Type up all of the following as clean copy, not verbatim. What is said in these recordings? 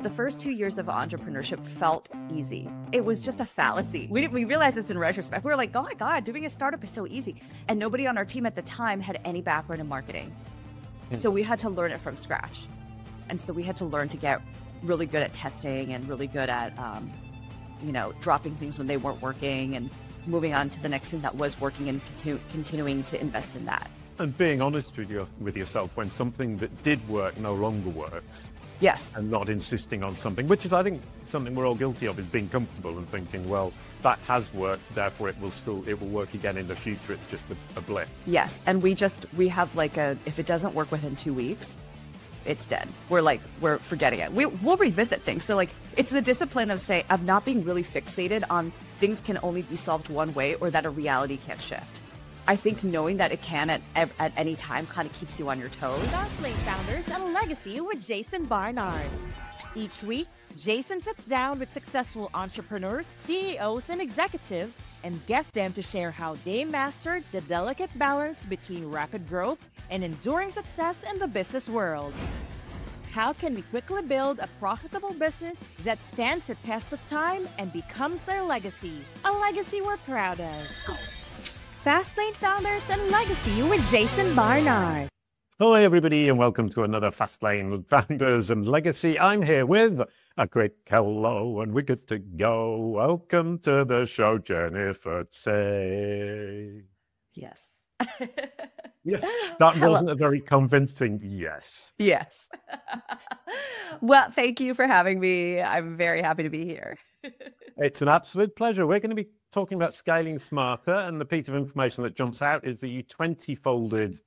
The first 2 years of entrepreneurship felt easy. It was just a fallacy. We realized this in retrospect. We were like, oh my God, doing a startup is so easy. And nobody on our team at the time had any background in marketing. So we had to learn it from scratch. And so we had to learn to get really good at testing and really good at, dropping things when they weren't working and moving on to the next thing that was working and continuing to invest in that. And being honest with yourself when something that did work no longer works. Yes. And not insisting on something, which is, I think, something we're all guilty of, is being comfortable and thinking, well, that has worked, therefore it will work again in the future. It's just a blip. Yes. And we have if it doesn't work within 2 weeks, it's dead. We're forgetting it. We'll revisit things. So it's the discipline of not being really fixated on things can only be solved one way or that a reality can't shift. I think knowing that it can at any time kind of keeps you on your toes. Fastlane Founders and Legacy with Jason Barnard. Each week, Jason sits down with successful entrepreneurs, CEOs, and executives and get them to share how they mastered the delicate balance between rapid growth and enduring success in the business world. How can we quickly build a profitable business that stands the test of time and becomes our legacy? A legacy we're proud of. Fastlane Founders and Legacy with Jason Barnard. Hello, everybody, and welcome to another Fastlane Founders and Legacy. I'm here with a quick hello, and we're good to go. Welcome to the show, Jennifer Tsay. Yes. Yeah, that wasn't a very convincing yes. Yes. Well, thank you for having me. I'm very happy to be here. It's an absolute pleasure. We're going to be talking about scaling smarter, and the piece of information that jumps out is that you 20-folded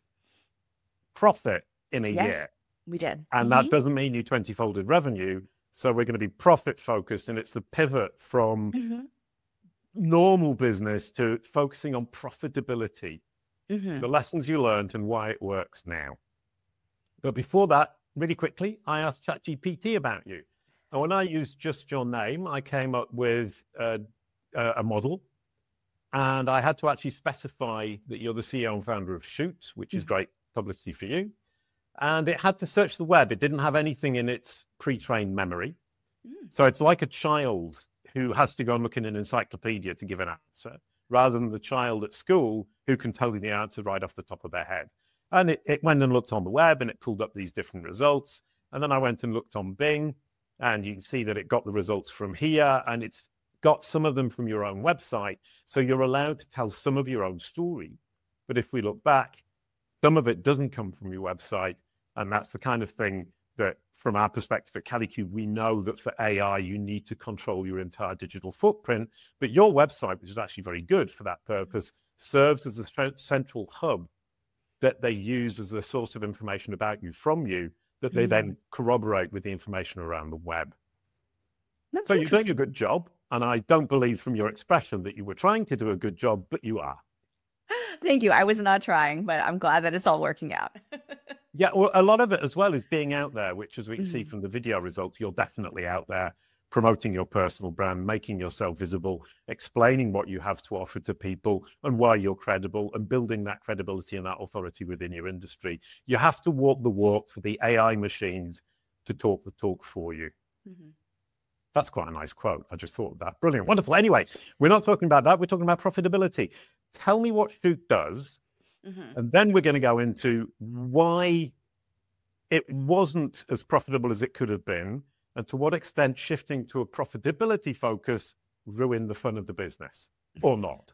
profit in a year. We did. And that doesn't mean you 20-folded revenue. So we're going to be profit focused, and it's the pivot from normal business to focusing on profitability, the lessons you learned and why it works now. But before that, really quickly, I asked ChatGPT about you. And when I used just your name, I came up with a model, and I had to actually specify that you're the CEO and founder of Shoott, which is great publicity for you. And it had to search the web. It didn't have anything in its pre-trained memory. So it's like a child who has to go and look in an encyclopedia to give an answer, rather than the child at school who can tell you the answer right off the top of their head. And it went and looked on the web, and it pulled up these different results. And then I went and looked on Bing, and you can see that it got the results from here, and it's got some of them from your own website. So you're allowed to tell some of your own story. But if we look back, some of it doesn't come from your website. And that's the kind of thing that, from our perspective at Calicube, we know that for AI, you need to control your entire digital footprint. But your website, which is actually very good for that purpose, serves as a central hub that they use as the source of information about you from you, that they then corroborate with the information around the web. So you're doing a good job. And I don't believe from your expression that you were trying to do a good job, but you are. Thank you. I was not trying, but I'm glad that it's all working out. Yeah, well, a lot of it as well is being out there, which, as we can see from the video results, you're definitely out there promoting your personal brand, making yourself visible, explaining what you have to offer to people and why you're credible, and building that credibility and that authority within your industry. You have to walk the walk for the AI machines to talk the talk for you. That's quite a nice quote. I just thought of that. Brilliant. Wonderful. Anyway, we're not talking about that. We're talking about profitability. Tell me what Shoott does. And then we're going to go into why it wasn't as profitable as it could have been, and to what extent shifting to a profitability focus ruined the fun of the business, or not.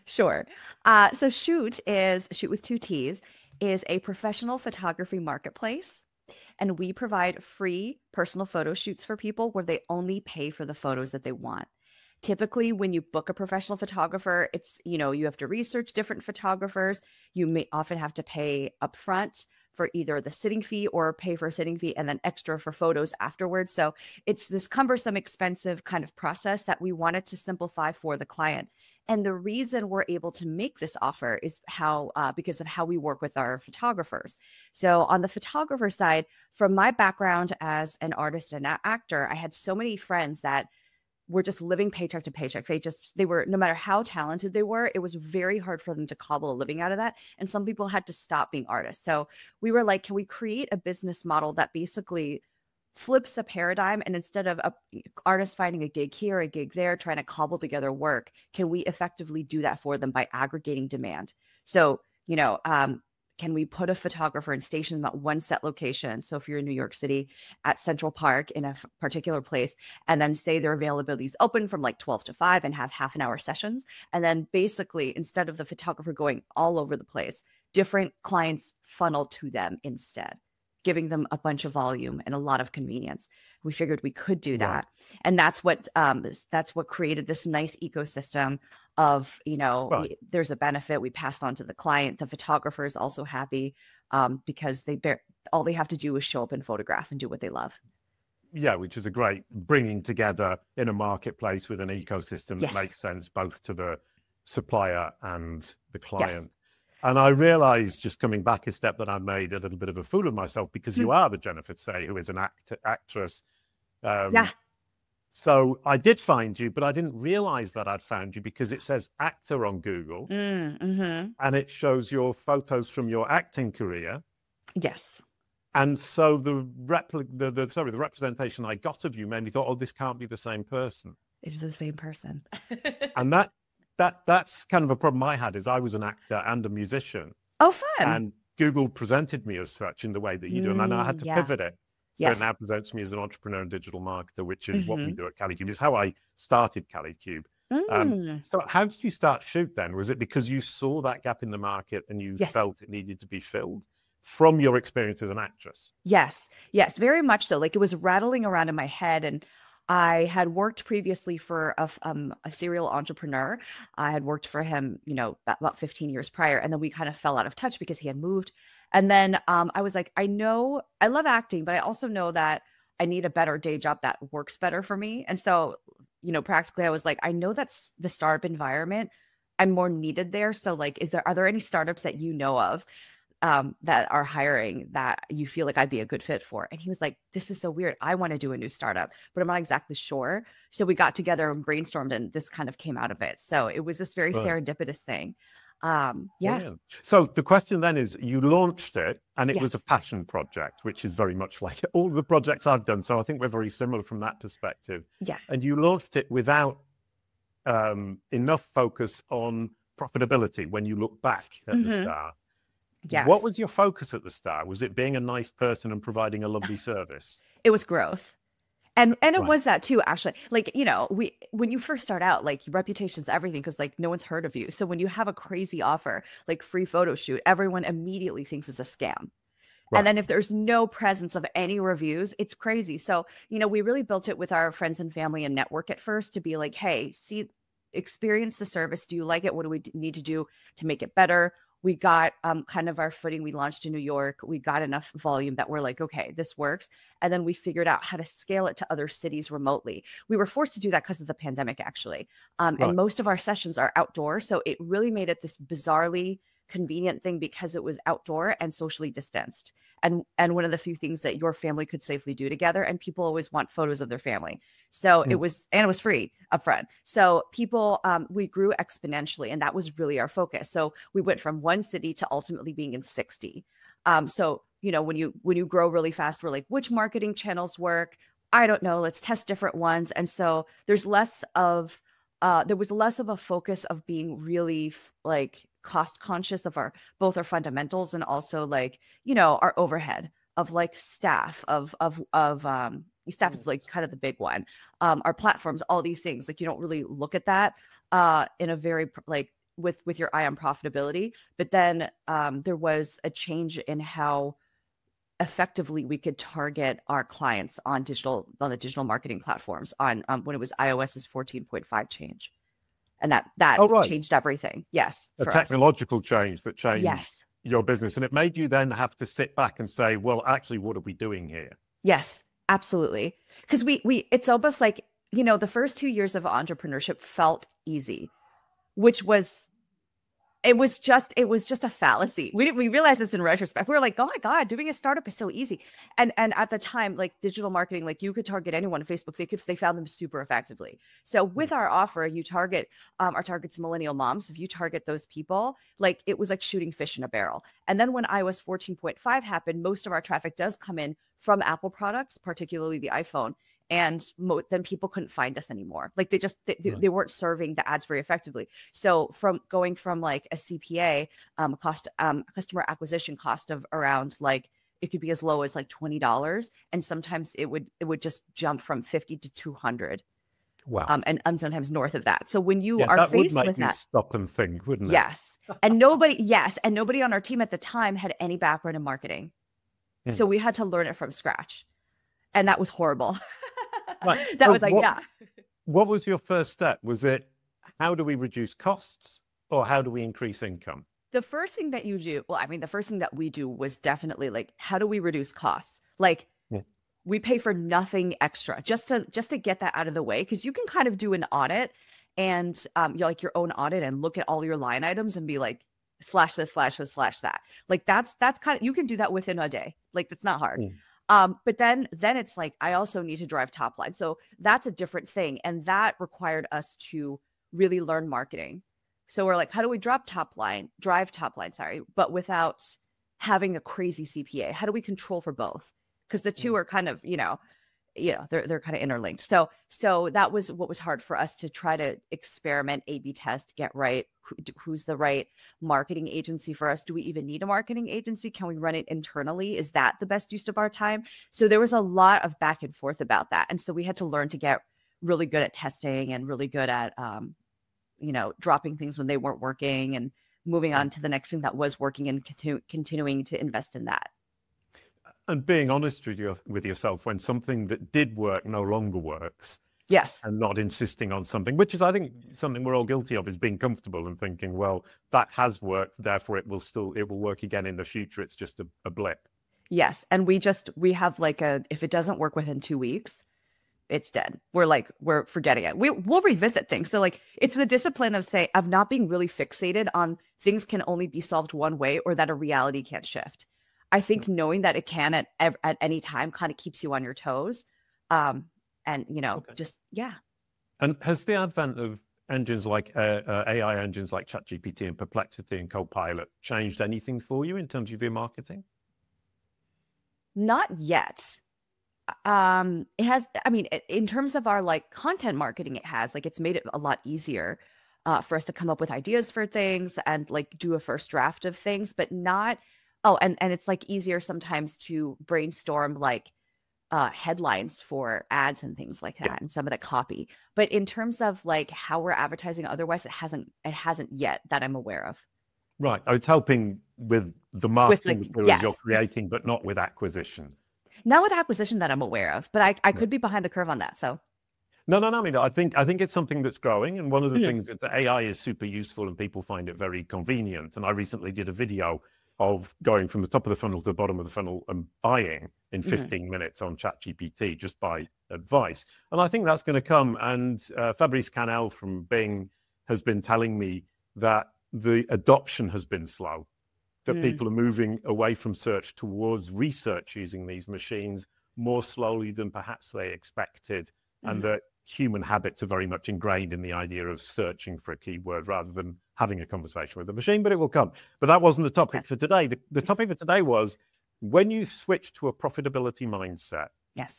Sure. So Shoott with 2 T's, is a professional photography marketplace. And we provide free personal photo shoots for people where they only pay for the photos that they want. Typically, when you book a professional photographer, it's, you have to research different photographers. You may often have to pay upfront for either the sitting fee or pay for a sitting fee and then extra for photos afterwards. So it's this cumbersome, expensive kind of process that we wanted to simplify for the client. And the reason we're able to make this offer is because of how we work with our photographers. So on the photographer side, from my background as an artist and actor, I had so many friends that were just living paycheck to paycheck. They were, no matter how talented they were, it was very hard for them to cobble a living out of that. And some people had to stop being artists. So we were like, can we create a business model that basically flips the paradigm. And instead of a artist finding a gig here, a gig there, trying to cobble together work, can we effectively do that for them by aggregating demand? So, can we put a photographer and station them at one set location? So if you're in New York City at Central Park in a particular place, and then say their availability is open from like 12 to 5 and have half an hour sessions. And then basically, instead of the photographer going all over the place, different clients funnel to them instead, giving them a bunch of volume and a lot of convenience. We figured we could do that. And that's what created this nice ecosystem of, there's a benefit we passed on to the client. The photographer is also happy because all they have to do is show up and photograph and do what they love. Yeah, which is a great bringing together in a marketplace with an ecosystem that makes sense both to the supplier and the client. Yes. And I realized, just coming back a step, that I made a little bit of a fool of myself, because you are the Jennifer Tsay, who is an actress. So I did find you, but I didn't realize that I'd found you because it says actor on Google, and it shows your photos from your acting career. Yes. And so the representation I got of you made me thought, oh, this can't be the same person. It is the same person. And that's kind of a problem I had, is I was an actor and a musician. Oh, fun. And Google presented me as such in the way that you do. And I know I had to pivot it. So it now presents me as an entrepreneur and digital marketer, which is what we do at CaliCube. It's how I started CaliCube. So how did you start Shoott then? Was it because you saw that gap in the market and you felt it needed to be filled from your experience as an actress? Yes, very much so. Like, it was rattling around in my head, and I had worked previously for a serial entrepreneur. I had worked for him, about 15 years prior. And then we kind of fell out of touch because he had moved. And then I was like, I know I love acting, but I also know that I need a better day job that works better for me. And so, practically I was like, I know that's the startup environment. I'm more needed there. So like, are there any startups that you know of that are hiring that you feel like I'd be a good fit for? And he was like, this is so weird. I want to do a new startup, but I'm not exactly sure. So we got together and brainstormed, and this kind of came out of it. So it was this very serendipitous thing. Brilliant. So the question then is, you launched it and it was a passion project, which is very much like all the projects I've done. So I think we're very similar from that perspective. Yeah. And you launched it without enough focus on profitability when you look back at the start. Yes. What was your focus at the start? Was it being a nice person and providing a lovely service? It was growth. And it was that too, actually. Like, when you first start out, like, reputation's everything, because like no one's heard of you. So when you have a crazy offer, like free photo shoot, everyone immediately thinks it's a scam. Right. And then if there's no presence of any reviews, it's crazy. So, we really built it with our friends and family and network at first to be like, hey, experience the service. Do you like it? What do we need to do to make it better? We got kind of our footing. We launched in New York. We got enough volume that we're like, okay, this works. And then we figured out how to scale it to other cities remotely. We were forced to do that because of the pandemic, actually. And most of our sessions are outdoor. So it really made it this bizarrely convenient thing because it was outdoor and socially distanced. And one of the few things that your family could safely do together. And people always want photos of their family. So it was free upfront. So people, we grew exponentially, and that was really our focus. So we went from one city to ultimately being in 60. So, when you grow really fast, we're like, which marketing channels work? I don't know. Let's test different ones. And so there was less of a focus of being really cost conscious of both our fundamentals and also our overhead of staff staff is kind of the big one. Our platforms, all these things, you don't really look at that in a very with your eye on profitability. But then there was a change in how effectively we could target our clients on the digital marketing platforms on when it was iOS's 14.5 change. And that changed everything. Yes. A technological change that changed your business. And it made you then have to sit back and say, well, actually, what are we doing here? Yes, absolutely. Because it's almost like, the first 2 years of entrepreneurship felt easy, which was it was just a fallacy. We realized this in retrospect. We were like, oh my God, doing a startup is so easy. And at the time, like digital marketing, like you could target anyone on Facebook. They found them super effectively. So with our offer, you target our target's millennial moms. If you target those people, like it was like shooting fish in a barrel. And then when iOS 14.5 happened, most of our traffic does come in from Apple products, particularly the iPhone. And then people couldn't find us anymore. Like they weren't serving the ads very effectively. So from going from like a CPA customer acquisition cost of around like, it could be as low as like $20, and sometimes it would just jump from 50 to 200. Wow. And sometimes north of that. So when you are faced with that, stop and think, wouldn't it? Yes. And nobody on our team at the time had any background in marketing. So we had to learn it from scratch. And that was horrible. Right. That was like, yeah. What was your first step? Was it, how do we reduce costs or how do we increase income? The first thing that you do, the first thing that we do was definitely like, how do we reduce costs? Like we pay for nothing extra just to get that out of the way. Cause you can kind of do an audit and you're like your own audit and look at all your line items and be like, slash this, slash this, slash that. Like that's kind of, you can do that within a day. Like that's not hard. But then it's like, I also need to drive top line. So that's a different thing. And that required us to really learn marketing. So we're like, how do we drive top line, but without having a crazy CPA? How do we control for both? Because the two are kind of, they're kind of interlinked. So that was what was hard for us to try to experiment, A/B test, get right. Who's the right marketing agency for us? Do we even need a marketing agency? Can we run it internally? Is that the best use of our time? So there was a lot of back and forth about that. And so we had to learn to get really good at testing and really good at, dropping things when they weren't working and moving on to the next thing that was working and continuing to invest in that. And being honest with yourself when something that did work no longer works. Yes. And not insisting on something, which is, I think, something we're all guilty of, is being comfortable and thinking, well, that has worked, therefore it will work again in the future. It's just a blip. Yes. And we have like if it doesn't work within 2 weeks, it's dead. We're forgetting it. We'll revisit things. So like, it's the discipline of not being really fixated on things can only be solved one way or that a reality can't shift. I think knowing that it can at any time kind of keeps you on your toes. And, And has the advent of engines like AI engines like ChatGPT and Perplexity and Copilot changed anything for you in terms of your marketing? Not yet. It has, in terms of our like content marketing, it has it's made it a lot easier for us to come up with ideas for things and like do a first draft of things, but not, and it's like easier sometimes to brainstorm like headlines for ads and things like that and some of the copy. But in terms of like how we're advertising otherwise, it hasn't yet that I'm aware of. Right. It's helping with the marketing materials you're creating, but not with acquisition. Not with acquisition that I'm aware of, but I could be behind the curve on that. So no. I think it's something that's growing. And one of the things is that AI is super useful and people find it very convenient. And I recently did a video of going from the top of the funnel to the bottom of the funnel and buying in 15 minutes on ChatGPT just by advice. And I think that's going to come. And Fabrice Canel from Bing has been telling me that the adoption has been slow, that people are moving away from search towards research using these machines more slowly than perhaps they expected. And that human habits are very much ingrained in the idea of searching for a keyword rather than having a conversation with the machine, but it will come. But that wasn't the topic for today. The topic for today was, when you switched to a profitability mindset,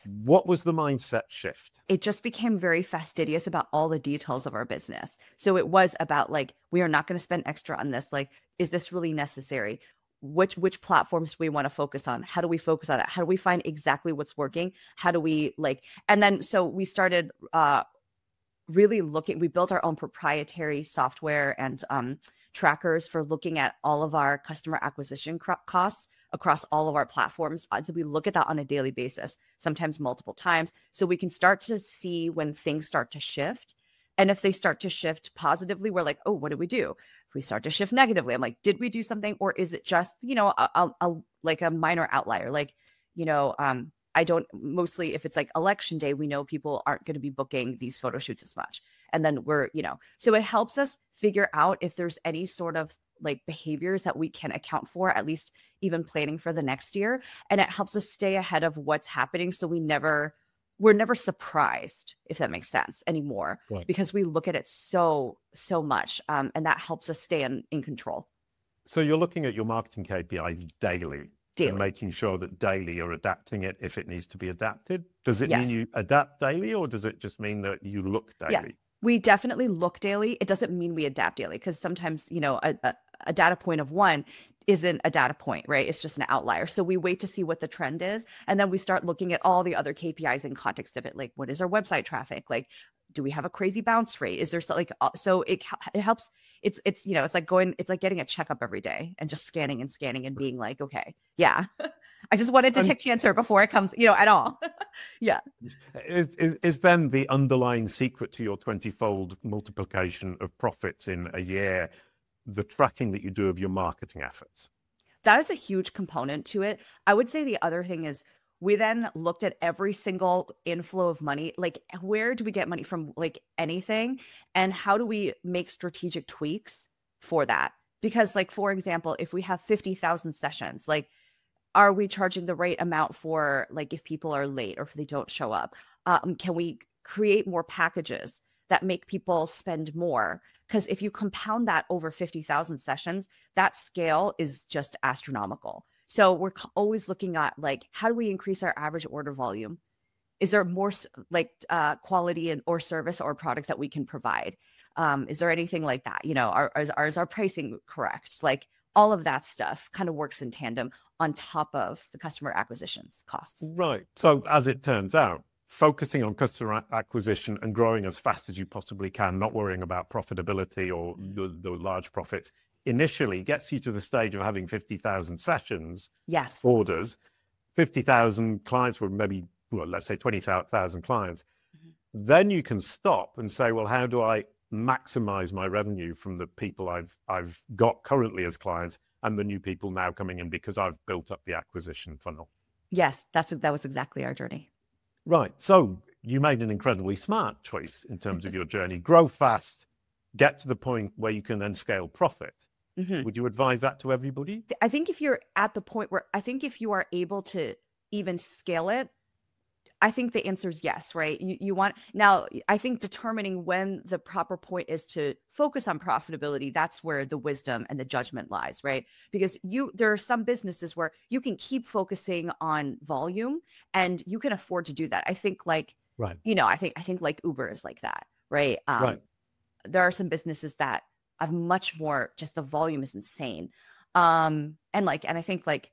what was the mindset shift? It just became very fastidious about all the details of our business. So it was about like, we are not going to spend extra on this. Like, is this really necessary? Which platforms do we want to focus on? How do we focus on it? How do we find exactly what's working? How do we and then, so we started really we built our own proprietary software and trackers for looking at all of our customer acquisition costs across all of our platforms. So we look at that on a daily basis, sometimes multiple times, so we can start to see when things start to shift. And if they start to shift positively, we're like, oh, what did we do? If we start to shift negatively, I'm like, did we do something? Or is it just, like a minor outlier? Like, I don't, mostly if it's like election day, we know people aren't going to be booking these photo shoots as much. And then we're, so it helps us figure out if there's any sort of like behaviors that we can account for, at least even planning for the next year. And it helps us stay ahead of what's happening. So we're never surprised, if that makes sense, anymore, Right. because we look at it so much. And that helps us stay in control. So you're looking at your marketing KPIs daily. And making sure that daily you're adapting it if it needs to be adapted. Does it mean you adapt daily, or does it just mean that you look daily? Yeah, we definitely look daily. It doesn't mean we adapt daily, because sometimes, a data point of 1 isn't a data point, right? It's just an outlier. So we wait to see what the trend is. And then we start looking at all the other KPIs in context of it. Like, what is our website traffic? Like, do we have a crazy bounce rate? Is there like, so it helps. It's like getting a checkup every day and just scanning and being like, okay, yeah, I just want to detect cancer before it comes, at all. Yeah. Is then the underlying secret to your 20-fold multiplication of profits in a year, the tracking that you do of your marketing efforts? That is a huge component to it. I would say the other thing is, we then looked at every single inflow of money, like where do we get money from, like anything, and how do we make strategic tweaks for that? Because like, for example, if we have 50,000 sessions, like, are we charging the right amount for like if people are late or if they don't show up? Can we create more packages that make people spend more? Because if you compound that over 50,000 sessions, that scale is just astronomical. So we're always looking at like, how do we increase our average order volume? Is there more like quality or service or product that we can provide? Is there anything like that? Is our pricing correct? Like, all of that stuff kind of works in tandem on top of the customer acquisitions costs. Right. So as it turns out, focusing on customer acquisition and growing as fast as you possibly can, not worrying about profitability or the large profits, initially gets you to the stage of having 50,000 sessions, orders, 50,000 clients were maybe, well, let's say 20,000 clients. Mm-hmm. Then you can stop and say, well, how do I maximize my revenue from the people I've got currently as clients and the new people now coming in because I've built up the acquisition funnel? Yes, that was exactly our journey. Right. So you made an incredibly smart choice in terms of your journey. Grow fast, get to the point where you can then scale profit. Mm-hmm. Would you advise that to everybody? I think if you're at the point where, I think if you are able to even scale it, I think the answer is yes, right? You want, now I think determining when the proper point is to focus on profitability, that's where the wisdom and the judgment lies, right? Because there are some businesses where you can keep focusing on volume and you can afford to do that. I think like, right. I think like Uber is like that, right? Right. There are some businesses that have much more, just the volume is insane. And I think like,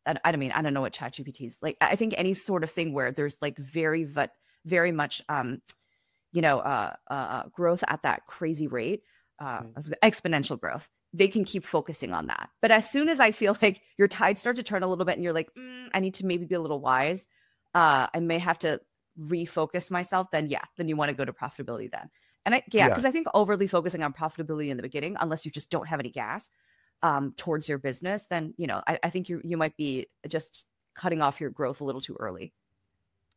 I don't know what ChatGPT is like. I think any sort of thing where there's like very much, growth at that crazy rate, exponential growth, they can keep focusing on that. But as soon as I feel like your tides start to turn a little bit and you're like, I need to maybe be a little wise, I may have to refocus myself, then you want to go to profitability then. And because I think overly focusing on profitability in the beginning, unless you just don't have any gas towards your business, then, I think you might be just cutting off your growth a little too early.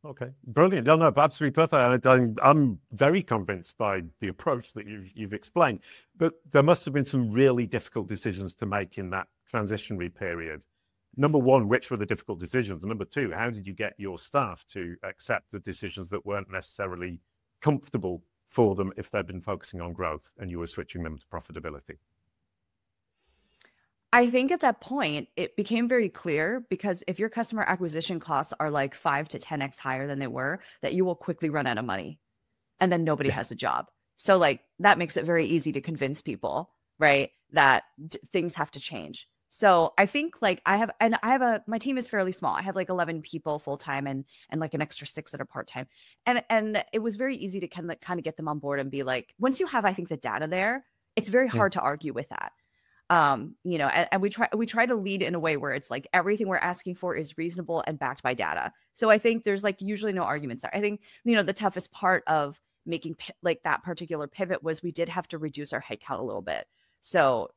Okay, brilliant. No, absolutely perfect. I'm very convinced by the approach that you've explained, but there must have been some really difficult decisions to make in that transitionary period. Number one, which were the difficult decisions? And number two, how did you get your staff to accept the decisions that weren't necessarily comfortable for them if they'd been focusing on growth and you were switching them to profitability? I think at that point, it became very clear, because if your customer acquisition costs are like 5 to 10x higher than they were, that you will quickly run out of money and then nobody has a job. So like that makes it very easy to convince people, right, that things have to change. So I think like my team is fairly small. I have like 11 people full-time and like an extra 6 that are part-time. And it was very easy to kind of get them on board and be like, once you have, I think, the data there, it's very hard to argue with that. And we try to lead in a way where it's like everything we're asking for is reasonable and backed by data. So I think there's like usually no arguments there. I think, the toughest part of making like that particular pivot was we did have to reduce our headcount a little bit. So,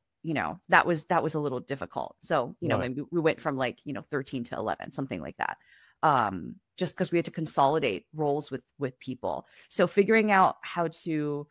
that was a little difficult. So, right. Maybe we went from like, 13 to 11, something like that. just because we had to consolidate roles with people. So figuring out how to,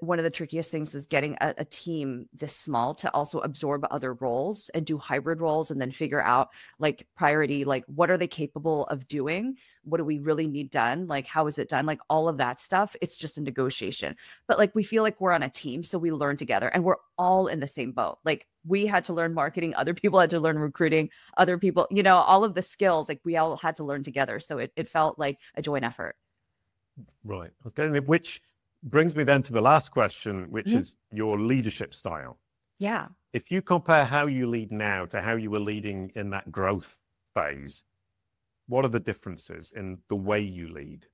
one of the trickiest things is getting a team this small to also absorb other roles and do hybrid roles, and then figure out like priority, like what are they capable of doing? What do we really need done? Like, how is it done? Like all of that stuff. It's just a negotiation, but like, we feel like we're on a team. So we learn together and we're all in the same boat. Like we had to learn marketing. Other people had to learn recruiting, other people, all of the skills, like we all had to learn together. So it felt like a joint effort. Right. Okay. Which brings me then to the last question, which is your leadership style. Yeah. If you compare how you lead now to how you were leading in that growth phase, what are the differences in the way you lead?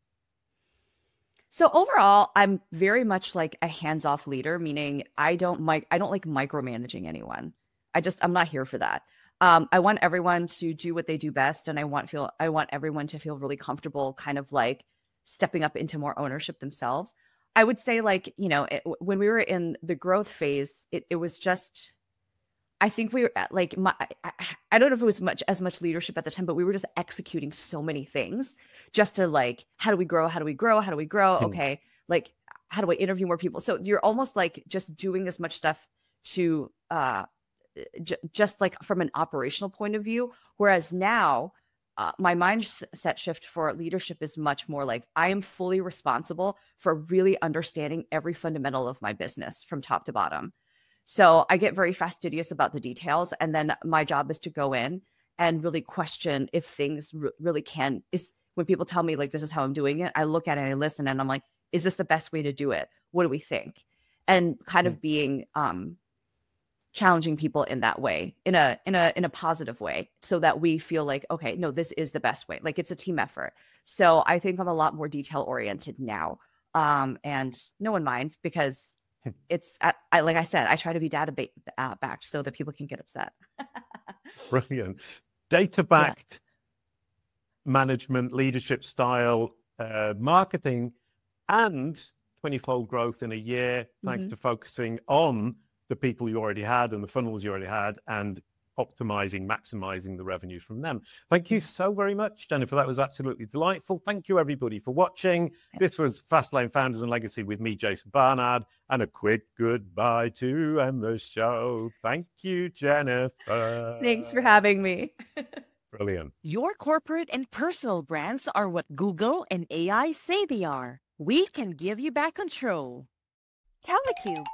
So overall, I'm very much like a hands-off leader, meaning I don't like micromanaging anyone. I'm not here for that. I want everyone to do what they do best, and I want everyone to feel really comfortable, kind of like stepping up into more ownership themselves. I would say like, when we were in the growth phase, it was just, I think we were at like, I don't know if it was as much leadership at the time, but we were just executing so many things just to like, how do we grow? How do we grow? How do we grow? Okay. Like, how do I interview more people? So you're almost like just doing as much stuff to, just like from an operational point of view. Whereas now, my mindset shift for leadership is much more like I am fully responsible for really understanding every fundamental of my business from top to bottom. So I get very fastidious about the details. And then my job is to go in and really question if things really when people tell me like, this is how I'm doing it, I look at it, I listen, and I'm like, is this the best way to do it? What do we think? And kind of being, challenging people in that way, in a positive way, so that we feel like, okay, no, this is the best way. Like it's a team effort. So I think I'm a lot more detail oriented now. And no one minds because it's, like I said, I try to be data backed so that people can get upset. Brilliant. Data backed management, leadership style, marketing, and 20-fold growth in a year, thanks to focusing on the people you already had and the funnels you already had, and maximizing the revenue from them. Thank you so very much, Jennifer. That was absolutely delightful. Thank you, everybody, for watching. This was Fastlane Founders and Legacy with me, Jason Barnard, and a quick goodbye to end the show. Thank you, Jennifer. Thanks for having me. Brilliant. Your corporate and personal brands are what Google and AI say they are. We can give you back control. Telecube.